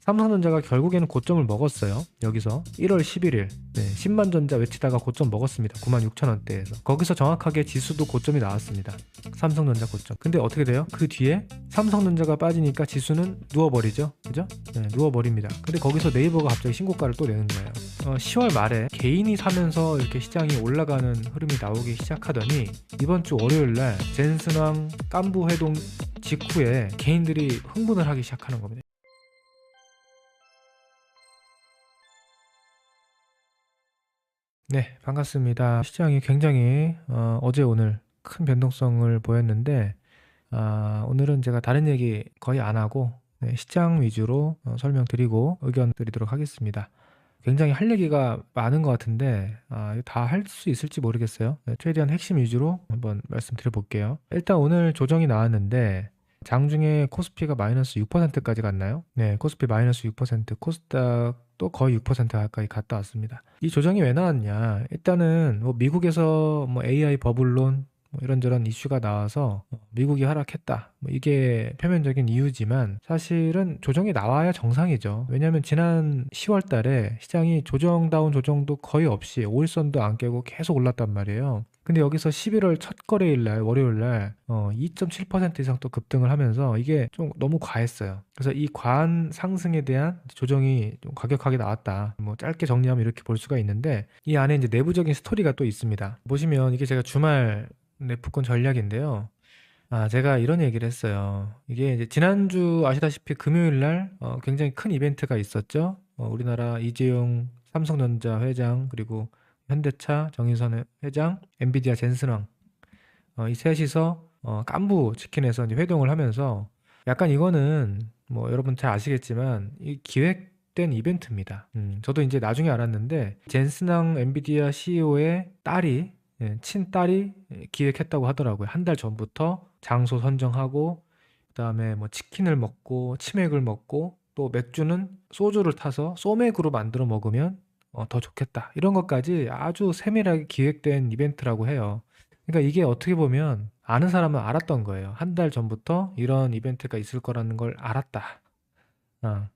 삼성전자가 결국에는 고점을 먹었어요. 여기서 1월 11일 10만 전자 외치다가 고점 먹었습니다. 96,000원대에서. 거기서 정확하게 지수도 고점이 나왔습니다. 삼성전자 고점. 근데 어떻게 돼요? 그 뒤에 삼성전자가 빠지니까 지수는 누워버리죠. 그죠? 누워버립니다. 근데 거기서 네이버가 갑자기 신고가를 또 내는 거예요. 10월 말에 개인이 사면서 이렇게 시장이 올라가는 흐름이 나오기 시작하더니 이번 주 월요일날 젠슨왕 깐부 회동 직후에 개인들이 흥분을 하기 시작하는 겁니다. 네, 반갑습니다. 시장이 굉장히 어제 오늘 큰 변동성을 보였는데 오늘은 제가 다른 얘기 거의 안 하고 시장 위주로 설명드리고 의견 드리도록 하겠습니다. 굉장히 할 얘기가 많은 것 같은데 다 할 수 있을지 모르겠어요. 최대한 핵심 위주로 한번 말씀드려 볼게요. 일단 오늘 조정이 나왔는데 장중에 코스피가 마이너스 6%까지 갔나요? 네, 코스피 마이너스 6%, 코스닥도 거의 6% 가까이 갔다 왔습니다. 이 조정이 왜 나왔냐? 일단은 뭐 미국에서 뭐 AI 버블론 뭐 이런저런 이슈가 나와서 미국이 하락했다. 뭐 이게 표면적인 이유지만 사실은 조정이 나와야 정상이죠. 왜냐하면 지난 10월 달에 시장이 조정다운 조정도 거의 없이 5일선도 안 깨고 계속 올랐단 말이에요. 근데 여기서 11월 첫 거래일 날 월요일 날 2.7% 이상 또 급등을 하면서 이게 좀 너무 과했어요. 그래서 이 과한 상승에 대한 조정이 좀 과격하게 나왔다. 뭐 짧게 정리하면 이렇게 볼 수가 있는데 이 안에 이제 내부적인 스토리가 또 있습니다. 보시면 이게 제가 주말 네프콘 전략인데요. 제가 이런 얘기를 했어요. 이게 이제 지난주 아시다시피 금요일 날 굉장히 큰 이벤트가 있었죠. 우리나라 이재용 삼성전자 회장 그리고 현대차 정의선 회장, 엔비디아 젠슨왕 이 셋이서 깐부 치킨에서 이제 회동을 하면서 약간 이거는 뭐 여러분 잘 아시겠지만 이 기획된 이벤트입니다. 저도 이제 나중에 알았는데 젠슨왕 엔비디아 CEO의 딸이 친딸이 기획했다고 하더라고요. 한 달 전부터 장소 선정하고 그다음에 뭐 치킨을 먹고 치맥을 먹고 또 맥주는 소주를 타서 소맥으로 만들어 먹으면 더 좋겠다. 이런 것까지 아주 세밀하게 기획된 이벤트라고 해요. 그러니까 이게 어떻게 보면 아는 사람은 알았던 거예요. 한 달 전부터 이런 이벤트가 있을 거라는 걸 알았다.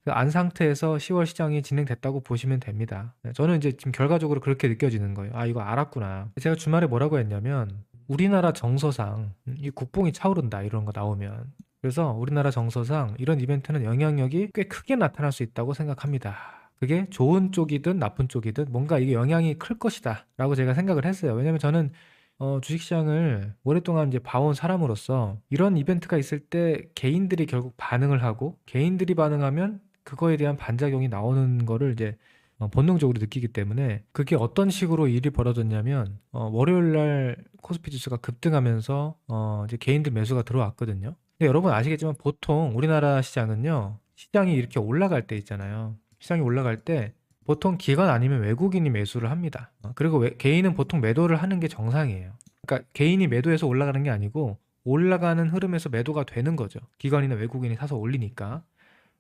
그안 상태에서 10월 시장이 진행됐다고 보시면 됩니다. 저는 이제 지금 결과적으로 그렇게 느껴지는 거예요. 이거 알았구나. 제가 주말에 뭐라고 했냐면 우리나라 정서상 이 국뽕이 차오른다 이런 거 나오면 그래서 우리나라 정서상 이런 이벤트는 영향력이 꽤 크게 나타날 수 있다고 생각합니다. 그게 좋은 쪽이든 나쁜 쪽이든 뭔가 이게 영향이 클 것이다 라고 제가 생각을 했어요. 왜냐면 저는 주식시장을 오랫동안 이제 봐온 사람으로서 이런 이벤트가 있을 때 개인들이 결국 반응을 하고 개인들이 반응하면 그거에 대한 반작용이 나오는 거를 이제 본능적으로 느끼기 때문에 그게 어떤 식으로 일이 벌어졌냐면 월요일 날 코스피 지수가 급등하면서 이제 개인들 매수가 들어왔거든요. 근데 여러분 아시겠지만 보통 우리나라 시장은요. 시장이 이렇게 올라갈 때 있잖아요. 시장이 올라갈 때 보통 기관 아니면 외국인이 매수를 합니다. 그리고 개인은 보통 매도를 하는 게 정상이에요. 그러니까 개인이 매도해서 올라가는 게 아니고 올라가는 흐름에서 매도가 되는 거죠. 기관이나 외국인이 사서 올리니까.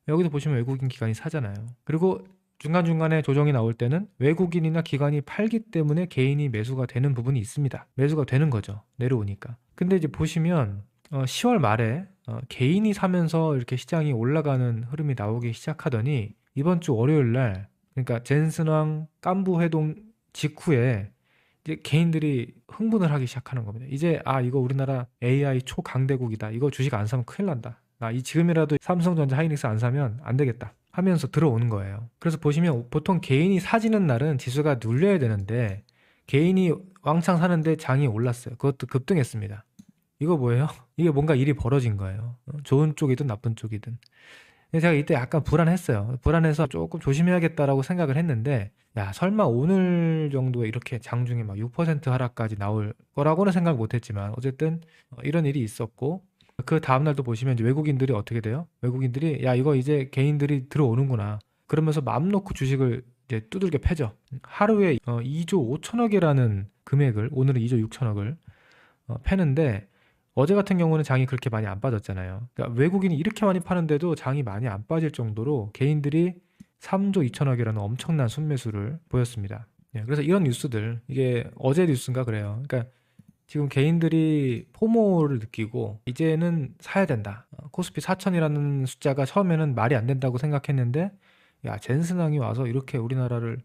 여기도 보시면 외국인 기관이 사잖아요. 그리고 중간중간에 조정이 나올 때는 외국인이나 기관이 팔기 때문에 개인이 매수가 되는 부분이 있습니다. 매수가 되는 거죠. 내려오니까. 근데 이제 보시면 10월 말에 개인이 사면서 이렇게 시장이 올라가는 흐름이 나오기 시작하더니 이번 주 월요일 날 그러니까 젠슨왕 깐부 회동 직후에 이제 개인들이 흥분을 하기 시작하는 겁니다. 이제 이거 우리나라 AI 초강대국이다. 이거 주식 안 사면 큰일 난다. 이 지금이라도 삼성전자 하이닉스 안 사면 안 되겠다. 하면서 들어오는 거예요. 그래서 보시면 보통 개인이 사지는 날은 지수가 눌려야 되는데 개인이 왕창 사는데 장이 올랐어요. 그것도 급등했습니다. 이거 뭐예요? 이게 뭔가 일이 벌어진 거예요. 좋은 쪽이든 나쁜 쪽이든. 제가 이때 약간 불안했어요. 불안해서 조금 조심해야겠다라고 생각을 했는데 설마 오늘 정도에 이렇게 장중에 막 6% 하락까지 나올 거라고는 생각 못했지만 어쨌든 이런 일이 있었고 그 다음날도 보시면 이제 외국인들이 어떻게 돼요? 외국인들이 이거 이제 개인들이 들어오는구나. 그러면서 마음 놓고 주식을 이제 두들겨 패죠. 하루에 2조 5천억이라는 금액을 오늘은 2조 6천억을 패는데 어제 같은 경우는 장이 그렇게 많이 안 빠졌잖아요. 그러니까 외국인이 이렇게 많이 파는데도 장이 많이 안 빠질 정도로 개인들이 3조 2천억이라는 엄청난 순매수를 보였습니다. 그래서 이런 뉴스들 이게 어제 뉴스인가 그래요. 그러니까 지금 개인들이 포모를 느끼고 이제는 사야 된다. 코스피 4천이라는 숫자가 처음에는 말이 안 된다고 생각했는데, 야, 젠슨왕이 와서 이렇게 우리나라를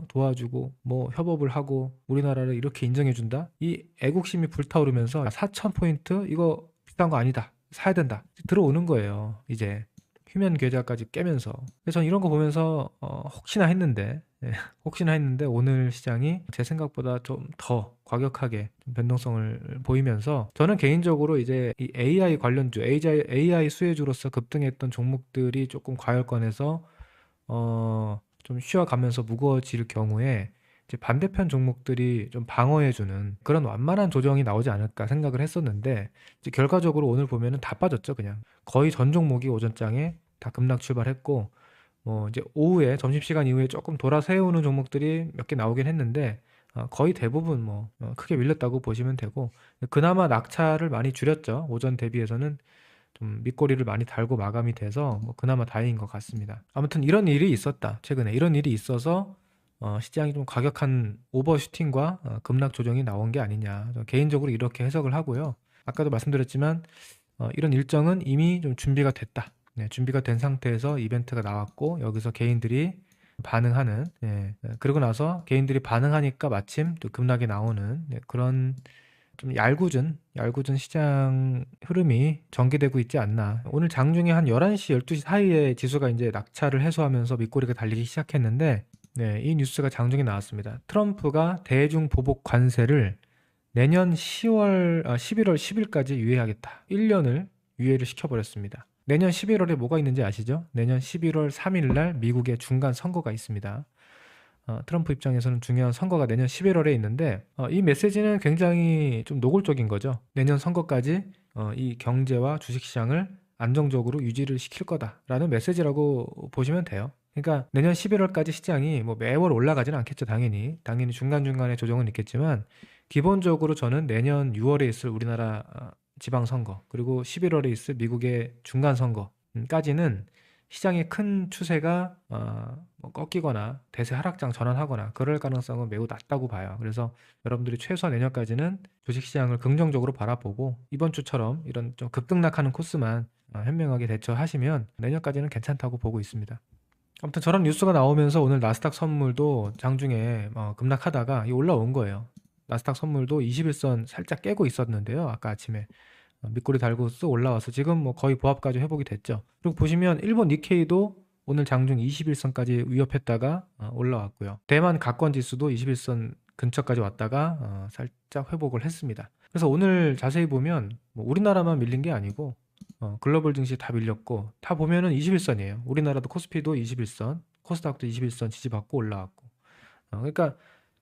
도와주고 뭐 협업을 하고 우리나라를 이렇게 인정해준다? 이 애국심이 불타오르면서 4,000포인트? 이거 비싼 거 아니다. 사야 된다. 들어오는 거예요. 이제 휴면 계좌까지 깨면서. 그래서 저는 이런 거 보면서 혹시나 했는데, 예, 혹시나 했는데 오늘 시장이 제 생각보다 좀 더 과격하게 좀 변동성을 보이면서, 저는 개인적으로 이제 이 AI 관련주, AI 수혜주로서 급등했던 종목들이 조금 과열권에서 좀 쉬어가면서 무거워질 경우에 이제 반대편 종목들이 좀 방어해주는 그런 완만한 조정이 나오지 않을까 생각을 했었는데, 이제 결과적으로 오늘 보면은 다 빠졌죠. 그냥 거의 전 종목이 오전장에 다 급락 출발했고, 이제 오후에 점심시간 이후에 조금 돌아 세우는 종목들이 몇 개 나오긴 했는데, 거의 대부분 크게 밀렸다고 보시면 되고, 그나마 낙차를 많이 줄였죠. 오전 대비해서는 좀 밑꼬리를 많이 달고 마감이 돼서 그나마 다행인 것 같습니다. 아무튼 이런 일이 있었다. 최근에 이런 일이 있어서 시장이 좀 과격한 오버슈팅과 급락 조정이 나온 게 아니냐. 개인적으로 이렇게 해석을 하고요. 아까도 말씀드렸지만 이런 일정은 이미 좀 준비가 됐다. 네, 준비가 된 상태에서 이벤트가 나왔고, 여기서 개인들이 반응하는, 그러고 나서 개인들이 반응하니까 마침 또 급락이 나오는, 그런 좀 얄궂은 시장 흐름이 전개되고 있지 않나. 오늘 장중에 한 11시, 12시 사이에 지수가 이제 낙차를 해소하면서 밑꼬리가 달리기 시작했는데, 이 뉴스가 장중에 나왔습니다. 트럼프가 대중 보복 관세를 내년 11월 10일까지 유예하겠다. 1년을 유예를 시켜버렸습니다. 내년 11월에 뭐가 있는지 아시죠? 내년 11월 3일 날 미국의 중간 선거가 있습니다. 트럼프 입장에서는 중요한 선거가 내년 11월에 있는데, 이 메시지는 굉장히 좀 노골적인 거죠. 내년 선거까지 이 경제와 주식시장을 안정적으로 유지를 시킬 거다라는 메시지라고 보시면 돼요. 그러니까 내년 11월까지 시장이 뭐 매월 올라가지는 않겠죠. 당연히 중간중간에 조정은 있겠지만, 기본적으로 저는 내년 6월에 있을 우리나라 지방선거, 그리고 11월에 있을 미국의 중간선거까지는 시장의 큰 추세가 뭐 꺾이거나 대세 하락장 전환하거나 그럴 가능성은 매우 낮다고 봐요. 그래서 여러분들이 최소한 내년까지는 주식시장을 긍정적으로 바라보고, 이번 주처럼 이런 좀 급등락하는 코스만 현명하게 대처하시면 내년까지는 괜찮다고 보고 있습니다. 아무튼 저런 뉴스가 나오면서 오늘 나스닥 선물도 장중에 급락하다가 올라온 거예요. 나스닥 선물도 21선 살짝 깨고 있었는데요. 아까 아침에 밑꼬리 달고 쓱 올라와서 지금 뭐 거의 보합까지 회복이 됐죠. 그리고 보시면 일본 니케이도 오늘 장중 21선까지 위협했다가 올라왔고요. 대만 가권 지수도 21선 근처까지 왔다가 살짝 회복을 했습니다. 그래서 오늘 자세히 보면 뭐 우리나라만 밀린 게 아니고 글로벌 증시 다 밀렸고, 다 보면은 21선이에요. 우리나라도 코스피도 21선, 코스닥도 21선 지지받고 올라왔고. 그러니까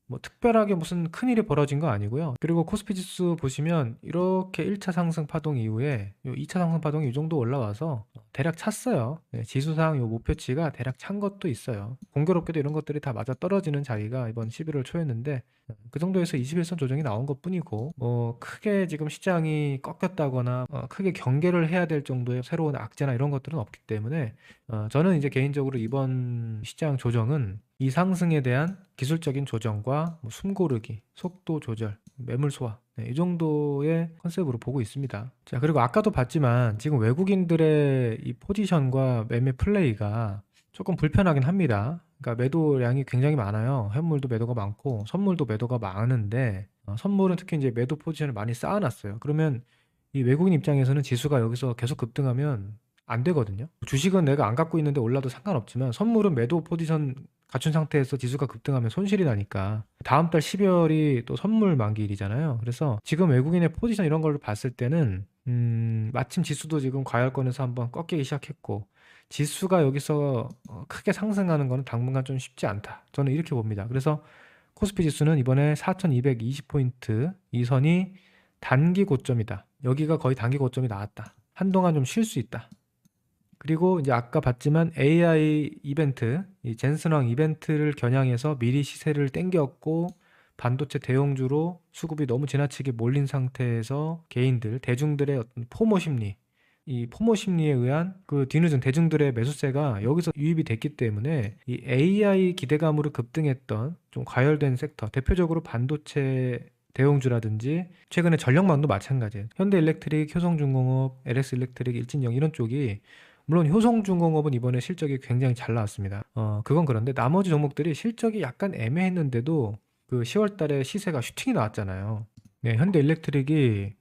뭐 특별하게 무슨 큰일이 벌어진 거 아니고요. 그리고 코스피 지수 보시면 이렇게 1차 상승 파동 이후에 2차 상승 파동이 이 정도 올라와서 대략 찼어요. 지수상 요 목표치가 대략 찬 것도 있어요. 공교롭게도 이런 것들이 다 맞아 떨어지는 자리가 이번 11월 초였는데, 그 정도에서 21선 조정이 나온 것 뿐이고, 뭐 크게 지금 시장이 꺾였다거나 크게 경계를 해야 될 정도의 새로운 악재나 이런 것들은 없기 때문에, 저는 이제 개인적으로 이번 시장 조정은 이 상승에 대한 기술적인 조정과 뭐 숨고르기, 속도 조절, 매물 소화, 이 정도의 컨셉으로 보고 있습니다. 자, 그리고 아까도 봤지만 지금 외국인들의 이 포지션과 매매 플레이가 조금 불편하긴 합니다. 그러니까 매도량이 굉장히 많아요. 현물도 매도가 많고 선물도 매도가 많은데, 선물은 특히 이제 매도 포지션을 많이 쌓아놨어요. 그러면 이 외국인 입장에서는 지수가 여기서 계속 급등하면 안 되거든요. 주식은 내가 안 갖고 있는데 올라도 상관없지만, 선물은 매도 포지션 갖춘 상태에서 지수가 급등하면 손실이 나니까. 다음 달 12월이 또 선물 만기일이잖아요. 그래서 지금 외국인의 포지션 이런 걸 봤을 때는 마침 지수도 지금 과열권에서 한번 꺾이기 시작했고, 지수가 여기서 크게 상승하는 거는 당분간 좀 쉽지 않다. 저는 이렇게 봅니다. 그래서 코스피 지수는 이번에 4,220포인트, 이 선이 단기 고점이다. 여기가 거의 단기 고점이 나왔다. 한동안 좀 쉴 수 있다. 그리고 이제 아까 봤지만 AI 이벤트, 이 젠슨왕 이벤트를 겨냥해서 미리 시세를 땡겼고, 반도체 대형주로 수급이 너무 지나치게 몰린 상태에서 개인들, 대중들의 어떤 포모 심리, 이 포모 심리에 의한 그 뒤늦은 대중들의 매수세가 여기서 유입이 됐기 때문에, 이 AI 기대감으로 급등했던 좀 과열된 섹터, 대표적으로 반도체 대웅주라든지 최근에 전력망도 마찬가지예요. 현대일렉트릭, 효성중공업, LS일렉트릭, 일진영 이런 쪽이 물론 효성중공업은 이번에 실적이 굉장히 잘 나왔습니다. 그건 그런데 나머지 종목들이 실적이 약간 애매했는데도 그 10월 달에 시세가 슈팅이 나왔잖아요. 네, 현대일렉트릭이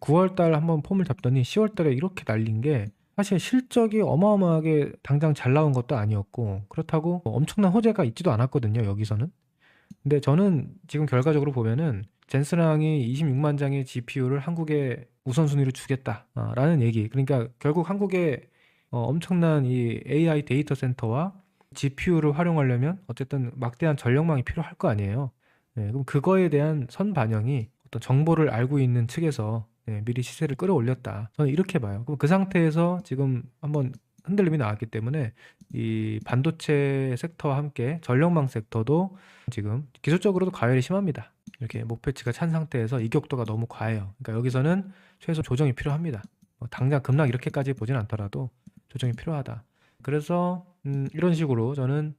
9월 달 한번 폼을 잡더니 10월 달에 이렇게 날린 게 사실 실적이 어마어마하게 당장 잘 나온 것도 아니었고 그렇다고 엄청난 호재가 있지도 않았거든요, 여기서는. 근데 저는 지금 결과적으로 보면은 젠슨항이 26만 장의 GPU를 한국에 우선순위로 주겠다라는 얘기. 그러니까 결국 한국에 엄청난 이 AI 데이터 센터와 GPU를 활용하려면 어쨌든 막대한 전력망이 필요할 거 아니에요. 네, 그럼 그거에 대한 선반영이 어떤 정보를 알고 있는 측에서 미리 시세를 끌어올렸다. 저는 이렇게 봐요. 그럼 그 상태에서 지금 한번 흔들림이 나왔기 때문에 이 반도체 섹터와 함께 전력망 섹터도 지금 기술적으로도 과열이 심합니다. 이렇게 목표치가 찬 상태에서 이격도가 너무 과해요. 그러니까 여기서는 최소 조정이 필요합니다. 당장 급락 이렇게까지 보진 않더라도 조정이 필요하다. 그래서 이런 식으로 저는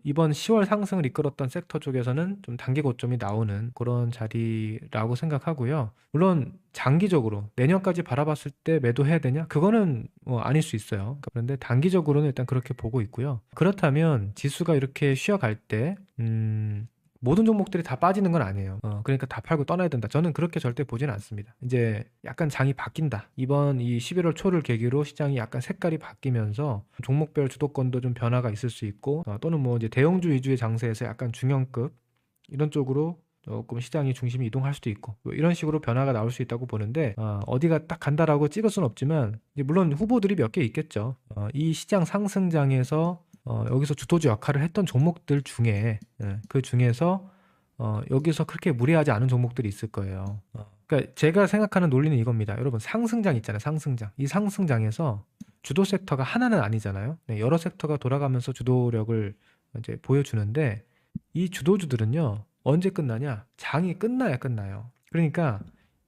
이번 10월 상승을 이끌었던 섹터 쪽에서는 좀 단기 고점이 나오는 그런 자리라고 생각하고요. 물론 장기적으로 내년까지 바라봤을 때 매도해야 되냐? 그거는 아닐 수 있어요. 그런데 단기적으로는 일단 그렇게 보고 있고요. 그렇다면 지수가 이렇게 쉬어갈 때 모든 종목들이 다 빠지는 건 아니에요. 그러니까 다 팔고 떠나야 된다. 저는 그렇게 절대 보지는 않습니다. 이제 약간 장이 바뀐다. 이번 이 11월 초를 계기로 시장이 약간 색깔이 바뀌면서 종목별 주도권도 좀 변화가 있을 수 있고 또는 뭐 이제 대형주 위주의 장세에서 약간 중형급 이런 쪽으로 조금 시장이 중심이 이동할 수도 있고 뭐 이런 식으로 변화가 나올 수 있다고 보는데 어디가 딱 간다라고 찍을 수는 없지만 물론 후보들이 몇 개 있겠죠. 이 시장 상승장에서 여기서 주도주 역할을 했던 종목들 중에 그 중에서 여기서 그렇게 무리하지 않은 종목들이 있을 거예요. 그러니까 제가 생각하는 논리는 이겁니다. 여러분 상승장 있잖아요. 상승장. 이 상승장에서 주도 섹터가 하나는 아니잖아요. 네, 여러 섹터가 돌아가면서 주도력을 이제 보여주는데 이 주도주들은요. 언제 끝나냐? 장이 끝나야 끝나요. 그러니까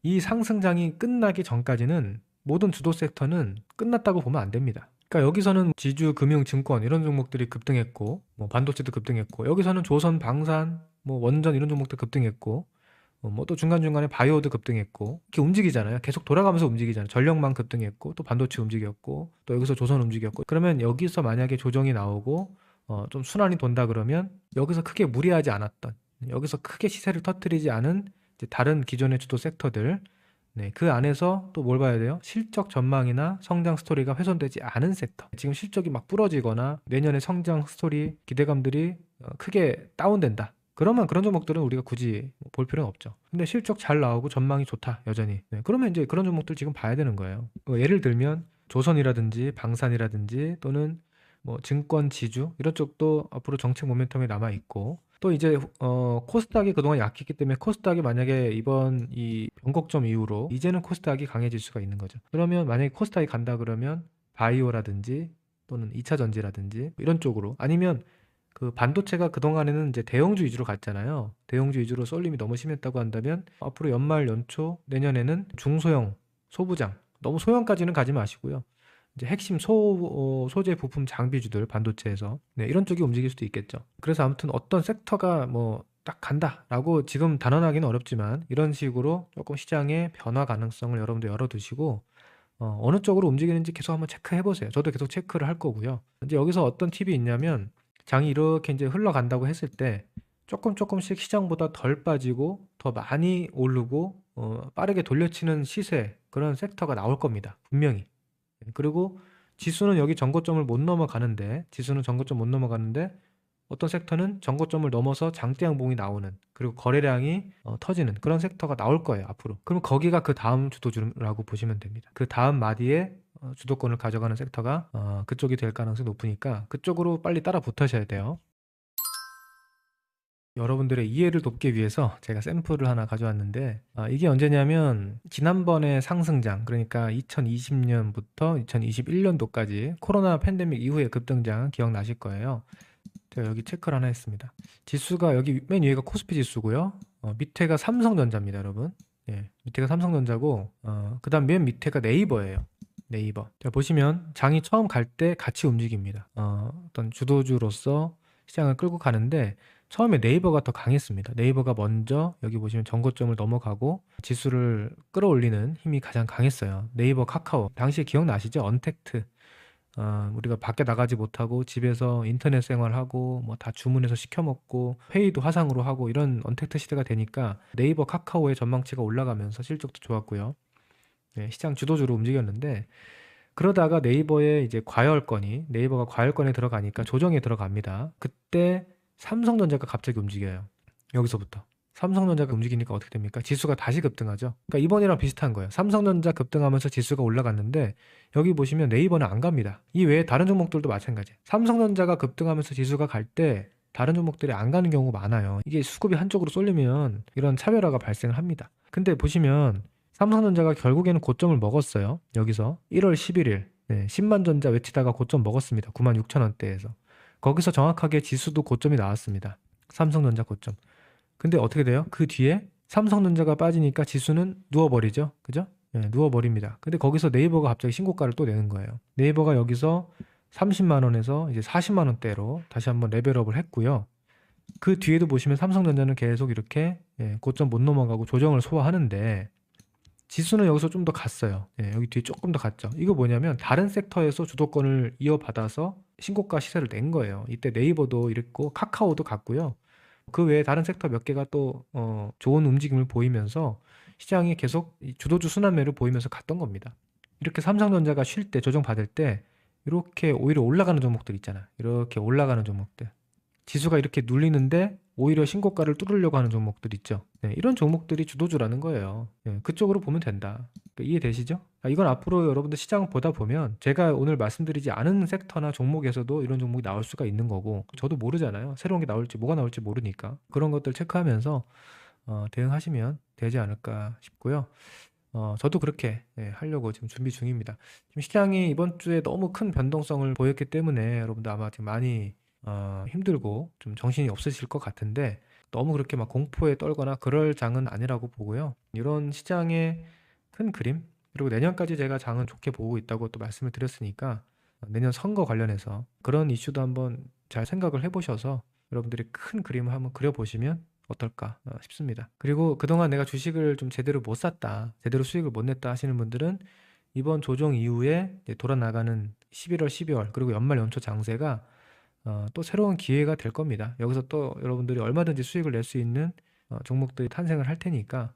이 상승장이 끝나기 전까지는 모든 주도 섹터는 끝났다고 보면 안 됩니다. 그러니까 여기서는 지주, 금융, 증권 이런 종목들이 급등했고 뭐 반도체도 급등했고 여기서는 조선, 방산, 뭐 원전 이런 종목도 급등했고 뭐 또 중간중간에 바이오도 급등했고 이렇게 움직이잖아요. 계속 돌아가면서 움직이잖아요. 전력망 급등했고 또 반도체 움직였고 또 여기서 조선 움직였고 그러면 여기서 만약에 조정이 나오고 좀 순환이 돈다 그러면 여기서 크게 무리하지 않았던 여기서 크게 시세를 터뜨리지 않은 이제 다른 기존의 주도 섹터들 네, 그 안에서 또 뭘 봐야 돼요? 실적 전망이나 성장 스토리가 훼손되지 않은 섹터. 지금 실적이 막 부러지거나 내년에 성장 스토리, 기대감들이 크게 다운된다. 그러면 그런 종목들은 우리가 굳이 볼 필요는 없죠. 근데 실적 잘 나오고 전망이 좋다, 여전히. 네, 그러면 이제 그런 종목들 지금 봐야 되는 거예요. 예를 들면 조선이라든지 방산이라든지 또는 뭐 증권 지주 이런 쪽도 앞으로 정책 모멘텀이 남아 있고 또 이제 코스닥이 그동안 약했기 때문에 코스닥이 만약에 이번 이 변곡점 이후로 이제는 코스닥이 강해질 수가 있는 거죠. 그러면 만약에 코스닥이 간다 그러면 바이오라든지 또는 2차 전지라든지 이런 쪽으로 아니면 그 반도체가 그동안에는 이제 대형주 위주로 갔잖아요. 대형주 위주로 쏠림이 너무 심했다고 한다면 앞으로 연말 연초 내년에는 중소형 소부장 너무 소형까지는 가지 마시고요. 이제 핵심 소재 부품 장비주들 반도체에서 이런 쪽이 움직일 수도 있겠죠. 그래서 아무튼 어떤 섹터가 뭐 딱 간다라고 지금 단언하기는 어렵지만 이런 식으로 조금 시장의 변화 가능성을 여러분들 열어두시고 어느 쪽으로 움직이는지 계속 한번 체크해 보세요. 저도 계속 체크를 할 거고요. 이제 여기서 어떤 팁이 있냐면 장이 이렇게 이제 흘러간다고 했을 때 조금씩 시장보다 덜 빠지고 더 많이 오르고 빠르게 돌려치는 시세 그런 섹터가 나올 겁니다. 분명히. 그리고 지수는 여기 전고점을 못 넘어가는데 어떤 섹터는 전고점을 넘어서 장대 양봉이 나오는 그리고 거래량이 터지는 그런 섹터가 나올 거예요 앞으로. 그럼 거기가 그 다음 주도주라고 보시면 됩니다. 그 다음 마디에 주도권을 가져가는 섹터가 그쪽이 될 가능성이 높으니까 그쪽으로 빨리 따라 붙으셔야 돼요. 여러분들의 이해를 돕기 위해서 제가 샘플을 하나 가져왔는데 이게 언제냐면 지난번에 상승장 그러니까 2020년부터 2021년도까지 코로나 팬데믹 이후의 급등장 기억나실 거예요. 제가 여기 체크를 하나 했습니다. 지수가 여기 맨 위에가 코스피 지수고요. 밑에가 삼성전자입니다, 여러분. 예, 밑에가 삼성전자고 그 다음 맨 밑에가 네이버예요. 네이버. 자, 보시면 장이 처음 갈 때 같이 움직입니다. 어떤 주도주로서 시장을 끌고 가는데 처음에 네이버가 더 강했습니다. 네이버가 먼저 여기 보시면 전고점을 넘어가고 지수를 끌어올리는 힘이 가장 강했어요. 네이버, 카카오. 당시에 기억나시죠? 언택트. 우리가 밖에 나가지 못하고 집에서 인터넷 생활하고 뭐 다 주문해서 시켜 먹고 회의도 화상으로 하고 이런 언택트 시대가 되니까 네이버, 카카오의 전망치가 올라가면서 실적도 좋았고요. 네, 시장 주도주로 움직였는데 그러다가 네이버의 이제 네이버가 과열권에 들어가니까 조정에 들어갑니다. 그때 삼성전자가 갑자기 움직여요. 여기서부터. 삼성전자가 움직이니까 어떻게 됩니까? 지수가 다시 급등하죠. 그러니까 이번이랑 비슷한 거예요. 삼성전자 급등하면서 지수가 올라갔는데 여기 보시면 네이버는 안 갑니다. 이 외에 다른 종목들도 마찬가지예요. 삼성전자가 급등하면서 지수가 갈 때 다른 종목들이 안 가는 경우가 많아요. 이게 수급이 한쪽으로 쏠리면 이런 차별화가 발생을 합니다. 근데 보시면 삼성전자가 결국에는 고점을 먹었어요. 여기서 1월 11일 10만 전자 외치다가 고점 먹었습니다. 96,000원대에서. 거기서 정확하게 지수도 고점이 나왔습니다. 삼성전자 고점. 근데 어떻게 돼요? 그 뒤에 삼성전자가 빠지니까 지수는 누워버리죠. 그죠? 누워버립니다. 근데 거기서 네이버가 갑자기 신고가를 또 내는 거예요. 네이버가 여기서 30만 원에서 이제 40만 원대로 다시 한번 레벨업을 했고요. 그 뒤에도 보시면 삼성전자는 계속 이렇게 고점 못 넘어가고 조정을 소화하는데 지수는 여기서 좀 더 갔어요. 여기 뒤에 조금 더 갔죠. 이거 뭐냐면 다른 섹터에서 주도권을 이어받아서 신고가 시세를 낸 거예요. 이때 네이버도 이랬고 카카오도 갔고요. 그 외에 다른 섹터 몇 개가 또 좋은 움직임을 보이면서 시장이 계속 주도주 순환매를 보이면서 갔던 겁니다. 이렇게 삼성전자가 쉴 때, 조정 받을 때 이렇게 오히려 올라가는 종목들 있잖아. 이렇게 올라가는 종목들. 지수가 이렇게 눌리는데 오히려 신고가를 뚫으려고 하는 종목들 있죠. 이런 종목들이 주도주라는 거예요. 그쪽으로 보면 된다. 그러니까 이해되시죠? 이건 앞으로 여러분들 시장 보다 보면 제가 오늘 말씀드리지 않은 섹터나 종목에서도 이런 종목이 나올 수가 있는 거고 저도 모르잖아요. 새로운 게 나올지 뭐가 나올지 모르니까 그런 것들 체크하면서 대응하시면 되지 않을까 싶고요. 저도 그렇게 하려고 지금 준비 중입니다. 지금 시장이 이번 주에 너무 큰 변동성을 보였기 때문에 여러분들 아마 지금 많이 힘들고 좀 정신이 없으실 것 같은데 너무 그렇게 막 공포에 떨거나 그럴 장은 아니라고 보고요. 이런 시장의 큰 그림 그리고 내년까지 제가 장은 좋게 보고 있다고 또 말씀을 드렸으니까 내년 선거 관련해서 그런 이슈도 한번 잘 생각을 해보셔서 여러분들이 큰 그림을 한번 그려보시면 어떨까 싶습니다. 그리고 그동안 내가 주식을 좀 제대로 못 샀다, 제대로 수익을 못 냈다 하시는 분들은 이번 조정 이후에 이제 돌아나가는 11월, 12월 그리고 연말 연초 장세가 또 새로운 기회가 될 겁니다. 여기서 또 여러분들이 얼마든지 수익을 낼 수 있는 종목들이 탄생을 할 테니까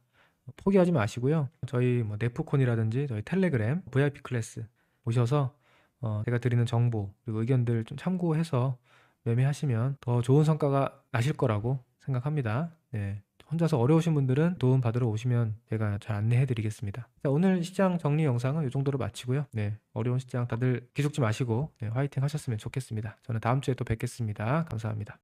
포기하지 마시고요. 저희 뭐 네프콘이라든지 저희 텔레그램 VIP 클래스 오셔서 제가 드리는 정보 그리고 의견들 좀 참고해서 매매하시면 더 좋은 성과가 나실 거라고 생각합니다. 네. 혼자서 어려우신 분들은 도움 받으러 오시면 제가 잘 안내해 드리겠습니다. 자, 오늘 시장 정리 영상은 이 정도로 마치고요. 네, 어려운 시장 다들 기죽지 마시고 화이팅 하셨으면 좋겠습니다. 저는 다음 주에 또 뵙겠습니다. 감사합니다.